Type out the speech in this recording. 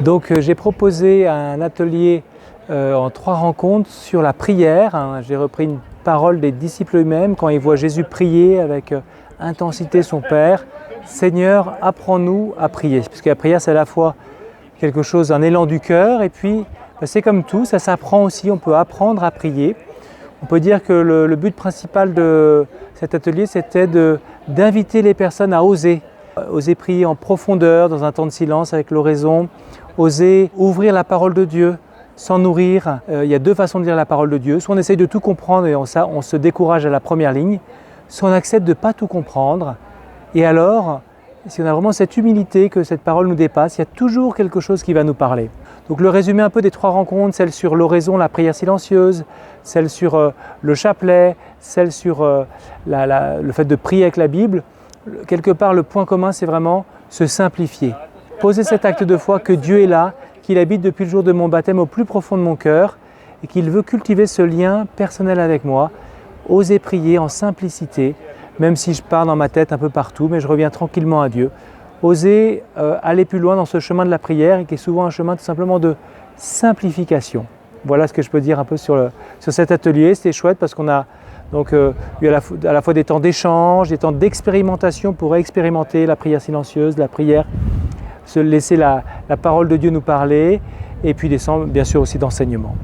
Donc j'ai proposé un atelier en 3 rencontres sur la prière. J'ai repris une parole des disciples eux-mêmes quand ils voient Jésus prier avec intensité son Père. Seigneur, apprends-nous à prier. Parce que la prière, c'est à la fois quelque chose, un élan du cœur, et puis c'est comme tout, ça s'apprend aussi, on peut apprendre à prier. On peut dire que le but principal de cet atelier, c'était d'inviter les personnes à oser prier en profondeur, dans un temps de silence avec l'oraison, oser ouvrir la parole de Dieu, s'en nourrir. Il y a 2 façons de lire la parole de Dieu. Soit on essaye de tout comprendre et on se décourage à la première ligne, soit on accepte de ne pas tout comprendre. Et alors, si on a vraiment cette humilité que cette parole nous dépasse, il y a toujours quelque chose qui va nous parler. Donc le résumé un peu des 3 rencontres, celle sur l'oraison, la prière silencieuse, celle sur le chapelet, celle sur le fait de prier avec la Bible, quelque part le point commun c'est vraiment se simplifier. Poser cet acte de foi que Dieu est là, qu'il habite depuis le jour de mon baptême au plus profond de mon cœur et qu'il veut cultiver ce lien personnel avec moi. Oser prier en simplicité, même si je pars dans ma tête un peu partout, mais je reviens tranquillement à Dieu. Oser aller plus loin dans ce chemin de la prière et qui est souvent un chemin tout simplement de simplification. Voilà ce que je peux dire un peu sur cet atelier. C'était chouette parce qu'on a donc eu à la fois des temps d'échange, des temps d'expérimentation pour expérimenter la prière silencieuse, la prière, se laisser la parole de Dieu nous parler, et puis des temps bien sûr aussi d'enseignement.